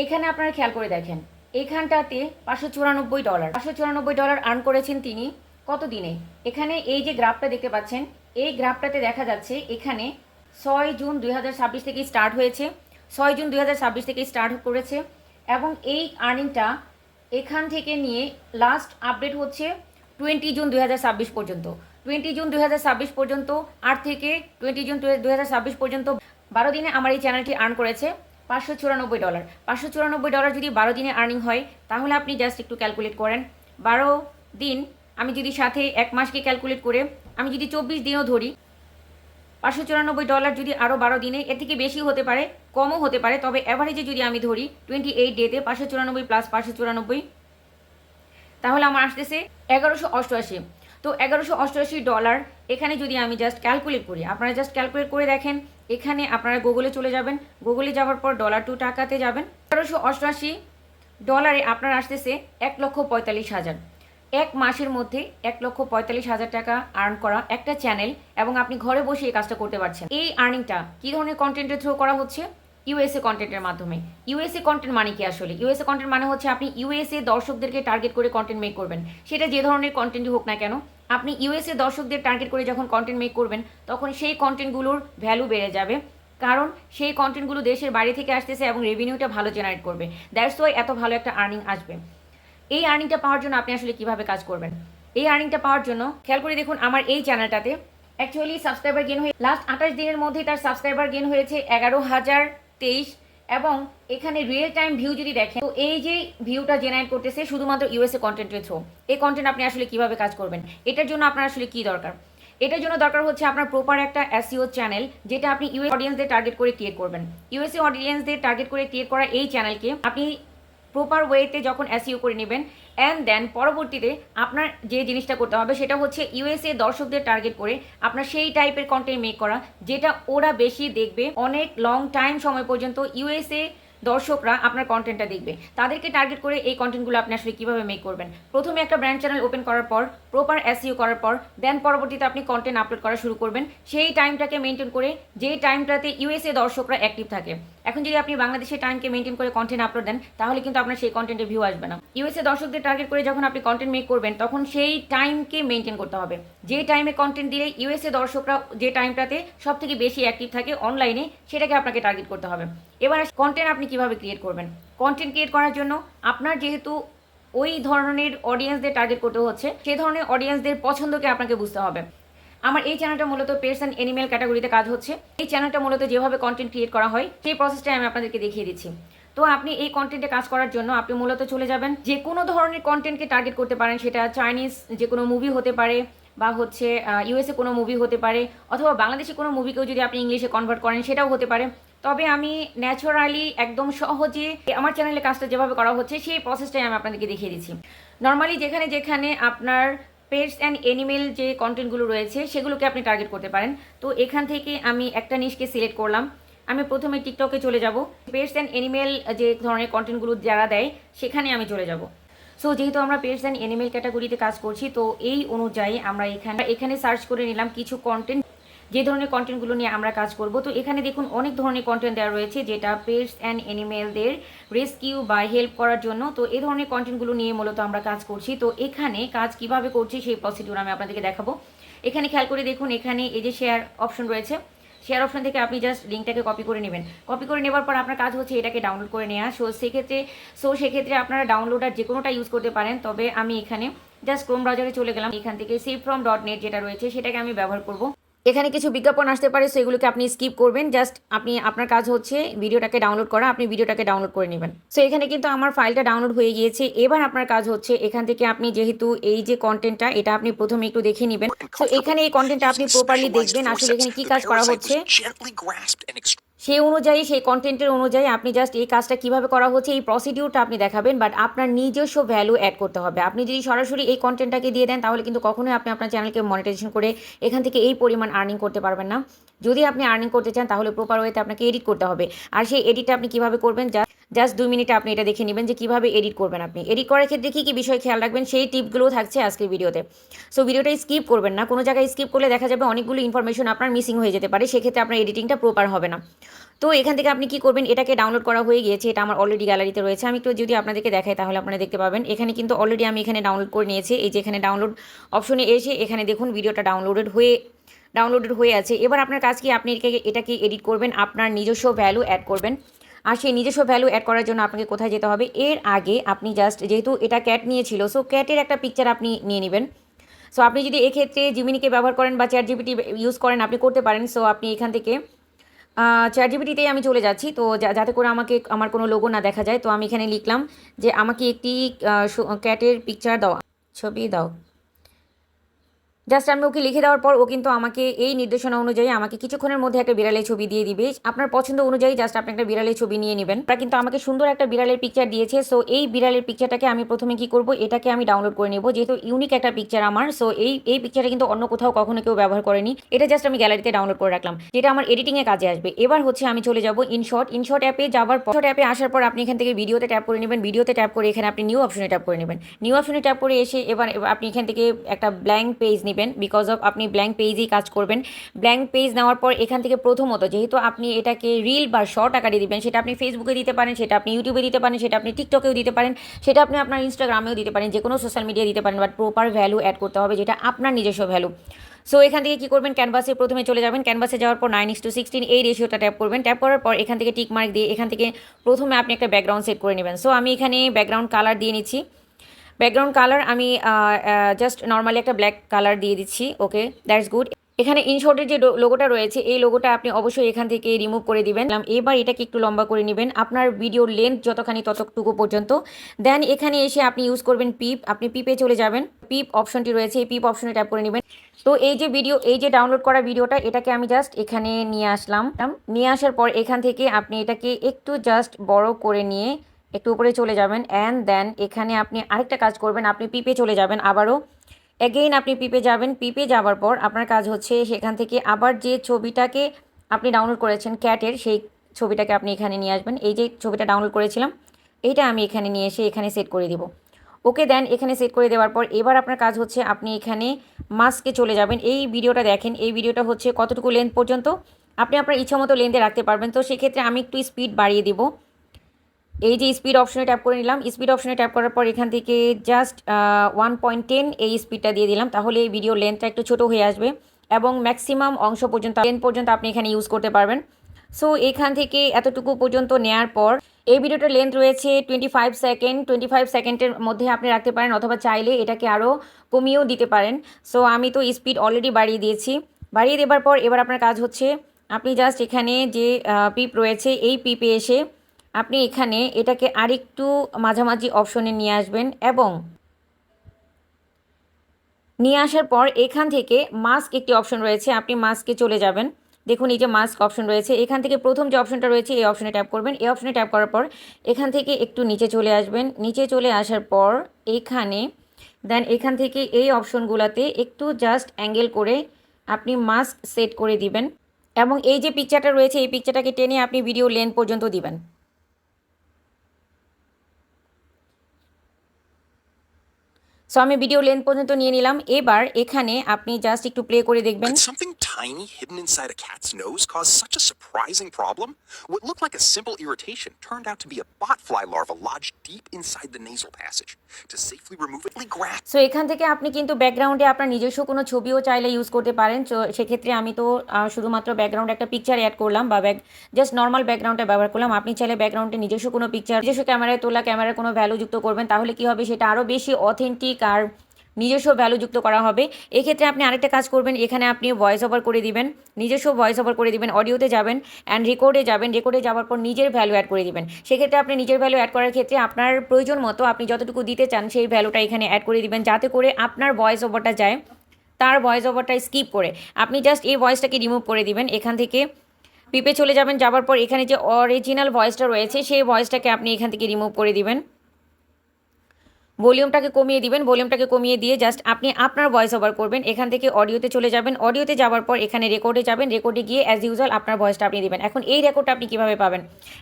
এখানে আপনারা খেয়াল করে দেখেন, এখানটাতে $594 $594 আর্ন করেছেন তিনি কত দিনে। এখানে এই যে গ্রাফটা দেখতে পাচ্ছেন, এই গ্রাফটাতে দেখা যাচ্ছে এখানে 6 জুন 2026 থেকে স্টার্ট হয়েছে, 6 জুন 2026 থেকে স্টার্ট করেছে এবং এই আর্নিংটা এখান থেকে নিয়ে লাস্ট আপডেট হচ্ছে 20 জুন 2026 পর্যন্ত। 20 জুন 2026 পর্যন্ত 8 থেকে 20 জুন 2026 পর্যন্ত 12 দিনে আমার এই চ্যানেলটি আর্ন করেছে $594। $594 যদি 12 দিনে আর্নিং হয় তাহলে আপনি জাস্ট একটু ক্যালকুলেট করেন। 12 দিন আমি যদি সাথে 1 মাসকে ক্যালকুলেট করে আমি যদি 24 দিনও ধরি, $594 যদি আরও 12 দিনে, এর থেকে বেশি হতে পারে, কমও হতে পারে, তবে অ্যাভারেজে যদি আমি ধরি 28 ডেতে 594 প্লাস 594, তাহলে আমার আসতেছে 1188। তো $1188 এখানে যদি আমি জাস্ট ক্যালকুলেট করি, আপনারা জাস্ট ক্যালকুলেট করে দেখেন, এখানে আপনারা গুগলে চলে যাবেন, গুগলে যাওয়ার পর ডলার টু টাকাতে যাবেন, $1188 আপনার আসতেছে 1,45,000। এক মাসের মধ্যে 1,45,000 টাকা আর্ন করা একটা চ্যানেল, এবং আপনি ঘরে বসে এই কাজটা করতে পারছেন। এই আর্নিংটা কী ধরনের কন্টেন্টের থ্রু করা হচ্ছে? ইউএসএ কন্টেন্টের মাধ্যমে। ইউএসএ কন্টেন্ট মানে কি আসলে? ইউএসএ কন্টেন্ট মানে হচ্ছে আপনি ইউএসএ দর্শকদেরকে টার্গেট করে কন্টেন্ট মেক করবেন, সেটা যে ধরনের কন্টেন্টই হোক না কেন। আপনি ইউএসএ দর্শকদের টার্গেট করে যখন কন্টেন্ট মেক করবেন তখন সেই কন্টেন্টগুলোর ভ্যালু বেড়ে যাবে, কারণ সেই কন্টেন্টগুলো দেশের বাইরে থেকে আসতেছে এবং রেভিনিউটা ভালো জেনারেট করবে। দ্যাটস ওয়াই এত ভালো একটা আর্নিং আসবে। এই আর্নিংটা পাওয়ার জন্য আপনি আসলে কিভাবে কাজ করবেন? এই আর্নিংটা পাওয়ার জন্য খেয়াল করে দেখুন, আমার এই চ্যানেলটাতে অ্যাকচুয়ালি সাবস্ক্রাইবার গেন হয়ে লাস্ট 28 দিনের মধ্যে তার সাবস্ক্রাইবার গেন হয়েছে 11,023, এবং এখানে রিয়েল টাইম ভিউ যদি দেখেন তো এই যে ভিউটা জেনারেট করতেছে শুধুমাত্র ইউএসএ কন্টেন্টের থ্রু। এই কন্টেন্ট আপনি আসলে কিভাবে কাজ করবেন? এটার জন্য আপনার আসলে কি দরকার? এটার জন্য দরকার হচ্ছে আপনার প্রপার একটা এসইও চ্যানেল, যেটা আপনি ইউএস অডিয়েন্সদের টার্গেট করে ক্রিয়েট করবেন। ইউএসএ অডিয়েন্সদের টার্গেট করে ক্রিয়েট করা এই চ্যানেলকে আপনি প্রপার ওয়েতে যখন এসইও করে নেবেন, অ্যান্ড দেন পরবর্তীতে আপনার যে জিনিসটা করতে হবে সেটা হচ্ছে ইউএসএ দর্শকদের টার্গেট করে আপনার সেই টাইপের কন্টেন্ট মেক করা যেটা ওরা বেশি দেখবে, অনেক লং টাইম সময় পর্যন্ত ইউএসএ দর্শকরা আপনার কন্টেন্টটা দেখবে। তাদেরকে টার্গেট করে এই কন্টেন্টগুলো আপনি আসলে কীভাবে মেক করবেন? প্রথমে একটা ব্র্যান্ড চ্যানেল ওপেন করার পর, প্রপার এসইও করার পর, দেন পরবর্তীতে আপনি কন্টেন্ট আপলোড করা শুরু করবেন সেই টাইমটাকে মেনটেন করে, যে টাইমটাতে ইউএসএ দর্শকরা অ্যাক্টিভ থাকে। এখন যদি আপনি বাংলাদেশের টাইমকে মেনটেন করে কন্টেন্ট আপলোড দেন তাহলে কিন্তু আপনার সেই কন্টেন্টে ভিউ আসবে না। ইউএসএ দর্শকদের টার্গেট করে যখন আপনি কন্টেন্ট মেক করবেন তখন সেই টাইমকে মেনটেন করতে হবে। যে টাইমে কন্টেন্ট দিলে ইউএসএ দর্শকরা যে টাইমটাতে সব থেকে বেশি অ্যাক্টিভ থাকে অনলাইনে, সেটাকে আপনাকে টার্গেট করতে হবে। এবার কন্টেন্ট আপনি কিভাবে ক্রিয়েট করবেন? কন্টেন্ট ক্রিয়েট করার জন্য আপনার যেহেতু ওই ধরনের অডিয়েন্সদের টার্গেট করতে হচ্ছে, সেই ধরনের অডিয়েন্সদের পছন্দকে আপনাকে বুঝতে হবে। আমার এই চ্যানেলটা মূলত পেটস অ্যান্ড অ্যানিমেল ক্যাটাগরিতে কাজ হচ্ছে। এই চ্যানেলটা মূলত যেভাবে কন্টেন্ট ক্রিয়েট করা হয় সেই প্রসেসটাই আমি আপনাদেরকে দেখিয়ে দিচ্ছি। তো আপনি এই কন্টেন্টে কাজ করার জন্য আপনি মূলত চলে যাবেন, যে কোনো ধরনের কন্টেন্টকে টার্গেট করতে পারেন, সেটা চাইনিজ যে কোনো মুভি হতে পারে, বা হচ্ছে ইউএসএ কোনো মুভি হতে পারে, অথবা বাংলাদেশে কোনো মুভিকেও যদি আপনি ইংলিশে কনভার্ট করেন সেটাও হতে পারে। তবে আমি ন্যাচারালি একদম সহজে আমার চ্যানেলে কাজটা যেভাবে করা হচ্ছে সেই প্রসেসটাই আমি আপনাদেরকে দেখিয়ে দিচ্ছি। নর্মালি যেখানে যেখানে আপনার পেটস অ্যান্ড অ্যানিমেল যে কন্টেন্টগুলো রয়েছে সেগুলোকে আপনি টার্গেট করতে পারেন। তো এখান থেকে আমি একটা নিশকে সিলেক্ট করলাম। আমি প্রথমে টিকটকে চলে যাব, পেটস অ্যান্ড অ্যানিমেল যে ধরনের কন্টেন্টগুলো যারা দেয় সেখানে আমি চলে যাব। সো যেহেতু আমরা পেটস অ্যান্ড অ্যানিমেল ক্যাটাগরিতে কাজ করছি, তো এই অনুযায়ী আমরা এখানে সার্চ করে নিলাম কিছু কন্টেন্ট, যে ধরনের কন্টেন্টগুলো নিয়ে আমরা কাজ করব। তো এখানে দেখুন অনেক ধরনের কন্টেন্ট দেওয়া রয়েছে যেটা পেটস অ্যান্ড অ্যানিমেলদের রেস্কিউ বা হেল্প করার জন্য। তো এই ধরনের কন্টেন্টগুলো নিয়ে মূলত আমরা কাজ করছি। তো এখানে কাজ কিভাবে করছি সেই প্রসিডিউর আমি আপনাদেরকে দেখাবো। এখানে খেয়াল করে দেখুন, এখানে এই যে শেয়ার অপশন রয়েছে, শেয়ার অপশন থেকে আপনি জাস্ট লিঙ্কটাকে কপি করে নেবেন। কপি করে নেবার পর আপনার কাজ হচ্ছে এটাকে ডাউনলোড করে নেওয়া। সেক্ষেত্রে আপনারা ডাউনলোডার যে কোনোটা ইউজ করতে পারেন, তবে আমি এখানে জাস্ট ক্রোম ব্রাউজারে চলে গেলাম। এখান থেকে savefrom.net যেটা রয়েছে সেটাকে আমি ব্যবহার করব। এখানে কিছু বিজ্ঞাপন আসতে পারে, সেগুলোকে আপনি স্কিপ করবেন। জাস্ট আপনার কাজ হচ্ছে ভিডিওটাকে ডাউনলোড করা, আপনি ভিডিওটাকে ডাউনলোড করে নেবেন। সো এখানে কিন্তু আমার ফাইলটা ডাউনলোড হয়ে গিয়েছে। এবার আপনার কাজ হচ্ছে এখান থেকে আপনি যেহেতু এই যে কন্টেন্টটা এটা আপনি প্রথমে একটু দেখে নেবেন। সো এখানে এই কন্টেন্টটা আপনি প্রপারলি দেখবেন আসলে এখানে কি কাজ করা হচ্ছে, সেই অনুযায়ী সেই কন্টেন্টের অনুযায়ী আপনি জাস্ট এই কাজটা কিভাবে করা হচ্ছে এই প্রসিডিউরটা আপনি দেখাবেন। বাট আপনার নিজস্ব ভ্যালু অ্যাড করতে হবে। আপনি যদি সরাসরি এই কন্টেন্টটাকে দিয়ে দেন তাহলে কিন্তু কখনোই আপনি আপনার চ্যানেলকে মনিটাইজেশন করে এখান থেকে এই পরিমাণ আর্নিং করতে পারবেন না। যদি আপনি আর্নিং করতে চান তাহলে প্রপার ওয়েতে আপনাকে এডিট করতে হবে। আর সেই এডিটটা আপনি কিভাবে করবেন জাস্ট 2 মিনিটে আপনি এটা দেখে নেবেন যে কিভাবে এডিট করবেন। আপনি এডিট করার ক্ষেত্রে কী কী বিষয় খেয়াল রাখবেন সেই টিপগুলো থাকছে আজকের ভিডিওতে। সো ভিডিওটা স্কিপ করবেন না। কোনো জায়গায় স্কিপ করলে দেখা যাবে অনেকগুলো ইনফরমেশন আপনার মিসিং হয়ে যেতে পারে, সেক্ষেত্রে আপনার এডিটিংটা প্রপার হবে না। তো এখান থেকে আপনি কি করবেন, এটাকে ডাউনলোড করা হয়ে গিয়েছে, এটা আমার অলরেডি গ্যালারিতে রয়েছে। আমি একটু যদি আপনাদেরকে দেখাই তাহলে আপনারা দেখতে পাবেন এখানে কিন্তু অলরেডি আমি এখানে ডাউনলোড করে নিয়েছি। এই যে এখানে ডাউনলোড অপশনে এসে এখানে দেখুন ভিডিওটা ডাউনলোডেড হয়ে আছে। এবার আপনার কাজ কি, আপনি এটাকে এডিট করবেন, আপনার নিজস্ব ভ্যালু অ্যাড করবেন। আর সেই নিজস্ব ভ্যালু অ্যাড করার জন্য আপনাকে কোথায় যেতে হবে, এর আগে আপনি জাস্ট যেহেতু এটা ক্যাট নিয়েছিল, সো ক্যাটের একটা পিকচার আপনি নিয়ে নেবেন। সো আপনি যদি এক্ষেত্রে জিমিনিকে ব্যবহার করেন বা চ্যাট জিপিটি ইউজ করেন, আপনি করতে পারেন। সো আপনি এখান থেকে চ্যাট জিপিটিতেই আমি চলে যাচ্ছি, তো যাতে করে আমাকে আমার কোনো লোগো না দেখা যায়। তো আমি এখানে লিখলাম যে আমাকে একটি ক্যাটের পিকচার দাও, ছবি দাও। জাস্ট আমি ওকে লিখে দেওয়ার পর ও কিন্তু আমাকে এই নির্দেশনা অনুযায়ী আমাকে কিছুক্ষণের মধ্যে একটা বিড়ালের ছবি দিয়ে দিবে। আপনার পছন্দ অনুযায়ী জাস্ট আপনি একটা বিড়ালের ছবি নিয়ে নেবেন। তারা কিন্তু আমাকে সুন্দর একটা বিড়ালের পিকচার দিয়েছে। সো এই বিড়ালের পিকচারটাকে আমি প্রথমে কি করব, এটাকে আমি ডাউনলোড করে নেব, যেহেতু ইউনিক একটা পিকচার আমার। সো এই পিকচারটা কিন্তু অন্য কোথাও কখনো কেউ ব্যবহার করেনি, এটা জাস্ট আমি গ্যালারিতে ডাউনলোড করে রাখলাম, যেটা আমার এডিটিংয়ে কাজে আসবে। এবার হচ্ছে আমি চলে যাব ইনশর্ট অ্যাপে যাওয়ার পর, অ্যাপে আসার পর আপনি এখান থেকে ভিডিওতে ট্যাপ করে নেবেন। ভিডিওতে ট্যাপ করে এখানে আপনি নিউ অপশনে ট্যাপ করে নেবেন। নিউ অপশনে ট্যাপ করে এসে এবার আপনি এখান থেকে একটা ব্ল্যাঙ্ক পেজ নেবেন, বিকজ অফ আপনি ব্ল্যাঙ্ক পেজেই কাজ করবেন। ব্ল্যাঙ্ক পেজ নেওয়ার পর এখান থেকে প্রথমত যেহেতু আপনি এটাকে রিল বা শর্ট আকারে দিবেন, সেটা আপনি ফেসবুকে দিতে পারেন, সেটা আপনি ইউটিউবে দিতে পারেন, সেটা আপনি টিকটকেও দিতে পারেন, সেটা আপনি আপনার ইনস্টাগ্রামেও দিতে পারেন, যে কোনো সোশ্যাল মিডিয়ায় দিতে পারেন, বাট প্রপার ভ্যালু অ্যাড করতে হবে, যেটা আপনার নিজস্ব ভ্যালু। সো এখান থেকে কী করবেন, ক্যানভাসে প্রথমে চলে যাবেন। ক্যানভাসে যাওয়ার পর 9:16 এই রেশিওটা ট্যাপ করবেন। ট্যাপ করার পর এখান থেকে টিক মার্ক দিয়ে এখান থেকে প্রথমে আপনি একটা ব্যাকগ্রাউন্ড সেট করে নেবেন। সো আমি এখানে ব্যাকগ্রাউন্ড কালার দিয়ে নিচ্ছি। ব্যাকগ্রাউন্ড কালার আমি জাস্ট নর্মালি একটা ব্ল্যাক কালার দিয়ে দিচ্ছি। ওকে, দ্যাটস গুড। এখানে ইনশর্টের যে লোগোটা রয়েছে, এই লোগোটা আপনি অবশ্যই এখান থেকে রিমুভ করে দিবেন। এবার এটাকে একটু লম্বা করে নেবেন, আপনার ভিডিওর লেন্থ যতখানি ততটুকু পর্যন্ত। দেন এখানে এসে আপনি ইউজ করবেন পিপ, আপনি পিপে চলে যাবেন। পিপ অপশনটি রয়েছে, এই পিপ অপশনে ট্যাপ করে নেবেন। তো এই যে ডাউনলোড করা ভিডিওটা, এটাকে আমি জাস্ট এখানে নিয়ে আসলাম। নিয়ে আসার পর এখান থেকে আপনি এটাকে একটু জাস্ট বড় করে নিয়ে একটু উপরে চলে যাবেন। অ্যান্ড দেন এখানে আপনি আরেকটা কাজ করবেন, আপনি পিপে চলে যাবেন আবারও। এগেইন আপনি পিপে যাবেন। পিপে যাওয়ার পর আপনার কাজ হচ্ছে সেখান থেকে আবার যে ছবিটাকে আপনি ডাউনলোড করেছেন ক্যাটের, সেই ছবিটাকে আপনি এখানে নিয়ে আসবেন। এই যে ছবিটা ডাউনলোড করেছিলাম, এইটা আমি এখানে নিয়ে এসে এখানে সেট করে দিব। ওকে, দেন এখানে সেট করে দেওয়ার পর এবার আপনার কাজ হচ্ছে আপনি এখানে মাস্কে চলে যাবেন। এই ভিডিওটা দেখেন, এই ভিডিওটা হচ্ছে কতটুকু লেন্থ পর্যন্ত আপনি আপনার ইচ্ছা মতো লেন্থে রাখতে পারবেন। তো সেক্ষেত্রে আমি একটু স্পিড বাড়িয়ে দিব। এই যে স্পিড অপশনে ট্যাপ করে নিলাম। স্পিড অপশনে ট্যাপ করার পর এখান থেকে জাস্ট 1.10 এই স্পিডটা দিয়ে দিলাম, তাহলে এই ভিডিও লেন্থটা একটু ছোটো হয়ে আসবে এবং ম্যাক্সিমাম অংশ পর্যন্ত লেন্থ পর্যন্ত আপনি এখানে ইউজ করতে পারবেন। সো এখান থেকে এতটুকু পর্যন্ত নেওয়ার পর এই ভিডিওটার লেন্থ রয়েছে 25 সেকেন্ড। 25 সেকেন্ডের মধ্যে আপনি রাখতে পারেন, অথবা চাইলে এটাকে আরও কমিয়েও দিতে পারেন। সো আমি তো স্পিড অলরেডি বাড়িয়ে দিয়েছি। বাড়িয়ে দেওয়ার পর এবার আপনার কাজ হচ্ছে আপনি জাস্ট এখানে যে পিপ রয়েছে, এই পিপে এসে আপনি এখানে এটাকে আরেকটু মাঝামাঝি অপশনে নিয়ে আসবেন এবং নিয়ে আসার পর এখান থেকে মাস্ক একটি অপশন রয়েছে, আপনি মাস্কে চলে যাবেন। দেখুন এই যে মাস্ক অপশন রয়েছে, এখান থেকে প্রথম যে অপশনটা রয়েছে এই অপশনে ট্যাপ করবেন। এই অপশনে ট্যাপ করার পর এখান থেকে একটু নিচে চলে আসবেন। নিচে চলে আসার পর এখানে দেন এখান থেকে এই অপশনগুলোতে একটু জাস্ট অ্যাঙ্গেল করে আপনি মাস্ক সেট করে দিবেন এবং এই যে পিকচারটা রয়েছে এই পিকচারটাকে টেনে আপনি ভিডিও লেন্থ পর্যন্ত দিবেন। সো আমি ভিডিও লেন্থ পর্যন্ত নিয়ে নিলাম। এবার এখানে আপনি জাস্ট একটু প্লে করে দেখবেন। Could something tiny hidden inside a cat's nose cause such a surprising problem? What looked like a simple irritation turned out to be a botfly larva lodged deep inside the nasal passage. To safely remove it, grasp. So এখান থেকে আপনি কিন্তু ব্যাকগ্রাউন্ডে আপনার নিজস্ব কোনো ছবিও চাইলে ইউজ করতে পারেন। তো সেক্ষেত্রে আমি তো শুধুমাত্র ব্যাকগ্রাউন্ডে একটা পিকচার অ্যাড করলাম বা জাস্ট নর্মাল ব্যাকগ্রাউন্ডটা ব্যবহার করলাম। আপনি চাইলে ব্যাকগ্রাউন্ডে নিজস্ব কোনো পিকচার, নিজস্ব ক্যামেরায় তোলা ক্যামেরার কোনো ভ্যালু যুক্ত করবেন, তাহলে কি হবে, সেটা আরও বেশি অথেন্টিক আর নিজস্ব ভ্যালু যুক্ত করা হবে। এক্ষেত্রে আপনি আরেকটা কাজ করবেন, এখানে আপনি ভয়েস ওভার করে দিবেন, নিজস্ব ভয়েস ওভার করে দিবেন। অডিওতে যাবেন অ্যান্ড রেকর্ডে যাবেন। রেকর্ডে যাওয়ার পর নিজের ভ্যালু অ্যাড করে দিবেন। সেক্ষেত্রে আপনি নিজের ভ্যালু অ্যাড করার ক্ষেত্রে আপনার প্রয়োজন মতো আপনি যতটুকু দিতে চান সেই ভ্যালুটা এখানে অ্যাড করে দিবেন, যাতে করে আপনার ভয়েস ওভারটা যায় তার ভয়েস ওভারটা স্কিপ করে আপনি জাস্ট এই ভয়েসটাকে রিমুভ করে দিবেন। এখান থেকে পিপে চলে যাবেন, যাওয়ার পর এখানে যে অরিজিনাল ভয়েসটা রয়েছে সেই ভয়েসটাকে আপনি এখান থেকে রিমুভ করে দিবেন। ভলিউমটাকে কমিয়ে দিবেন। ভলিউমটাকে কমিয়ে দিয়ে জাস্ট আপনি আপনার ভয়েস ওভার করবেন। এখান থেকে অডিওতে চলে যাবেন। অডিওতে যাওয়ার পর এখানে রেকর্ডে যাবেন। রেকর্ডে গিয়ে অ্যাজ ইউজুয়াল আপনার ভয়েসটা আপনি দিবেন। এখন এই রেকর্ডটা আপনি কীভাবে পাবেন,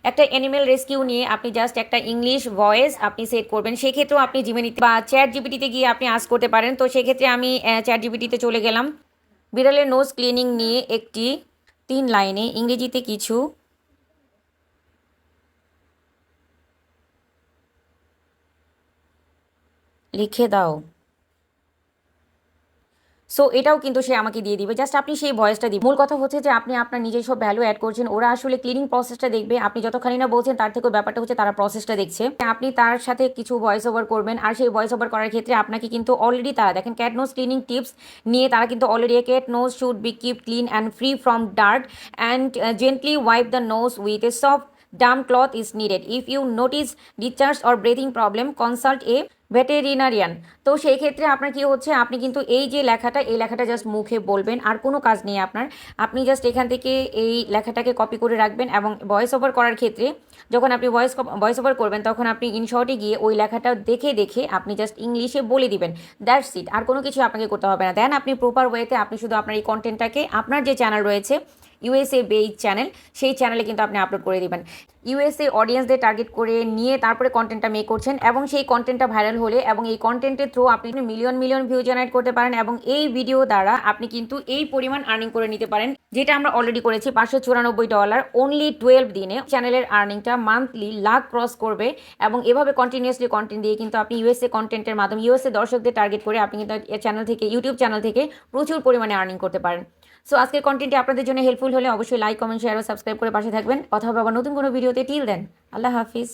একটা অ্যানিমেল রেস্কিউ নিয়ে আপনি জাস্ট একটা ইংলিশ ভয়েস আপনি সেট করবেন। সেক্ষেত্রেও আপনি জিমিনিতে বা চ্যাট জিপিটিতে গিয়ে আপনি আস্ক করতে পারেন। তো সেক্ষেত্রে আমি চ্যাট জিপিটিতে চলে গেলাম। বিড়ালের নোজ ক্লিনিং নিয়ে একটি 3 লাইনে ইংরেজিতে কিছু লিখে দাও। সো এটাও কিন্তু সে আমাকে দিয়ে দিবে, জাস্ট আপনি সেই ভয়েসটা দিবেন। মূল কথা হচ্ছে যে আপনি আপনার নিজস্ব ভ্যালু অ্যাড করছেন, ওরা আসলে ক্লিনিং প্রসেসটা দেখবে, আপনি যতখানি না বলছেন তার থেকেও ব্যাপারটা হচ্ছে তারা প্রসেসটা দেখছে। আপনি তার সাথে কিছু ভয়েস ওভার করবেন, আর সেই ভয়েস ওভার করার ক্ষেত্রে আপনাকে কিন্তু অলরেডি তারা দেখেন ক্যাট নোজ ক্লিনিং টিপস নিয়ে তারা কিন্তু already cat nose should be keep clean and free from dirt and gently wipe the nose with a soft damp cloth is needed. If you notice discharge or breathing problem, consult a veterinarian. তো সেই ক্ষেত্রে আপনার কি হচ্ছে, আপনি কিন্তু এই যে লেখাটা, এই লেখাটা জাস্ট মুখে বলবেন, আর কোনো কাজ নেই আপনার। আপনি জাস্ট এখান থেকে এই লেখাটাকে কপি করে রাখবেন, এবং ভয়েস ওভার করার ক্ষেত্রে যখন আপনি ভয়েস ওভার করবেন তখন আপনি ইনশর্টে গিয়ে ওই লেখাটা দেখে দেখে আপনি জাস্ট ইংলিশে বলে দিবেন, দ্যাটস ইট। আর কোনো কিছু আপনাকে করতে হবে না। দেন আপনি প্রপার ওয়েতে আপনি শুধু আপনার এই কন্টেন্টটাকে আপনার যে চ্যানেল রয়েছে ইউএসএ বেইজ চ্যানেল, সেই চ্যানেলে কিন্তু আপনি আপলোড করে দিবেন। ইউএসএ অডিয়েন্সদের টার্গেট করে নিয়ে তারপরে কন্টেন্টটা মেক করছেন, এবং সেই কন্টেন্টটা ভাইরাল হলে এবং এই কন্টেন্টের থ্রু আপনি মিলিয়ন মিলিয়ন ভিউ জেনারেট করতে পারেন, এবং এই ভিডিও দ্বারা আপনি কিন্তু এই পরিমাণ আর্নিং করে নিতে পারেন, যেটা আমরা অলরেডি করেছি $594 অনলি 12 দিনে। চ্যানেলের আর্নিংটা মান্থলি লাখ ক্রস করবে, এবং এভাবে কন্টিনিউয়াসলি কন্টেন্ট দিয়ে কিন্তু আপনি ইউএসএ কন্টেন্টের মাধ্যমে ইউএসএ দর্শকদের টার্গেট করে আপনি কিন্তু চ্যানেল থেকে, ইউটিউব চ্যানেল থেকে প্রচুর পরিমাণে আর্নিং করতে পারেন। সো আজকের কন্টেন্টটি আপনাদের জন্য হেল্পফুল হলে অবশ্যই লাইক, কমেন্ট, শেয়ার ও সাবস্ক্রাইব করে পাশে থাকবেন। কথা হবে আবার নতুন কোনো ভিডিওতে। টিল দেন, আল্লাহ হাফিজ।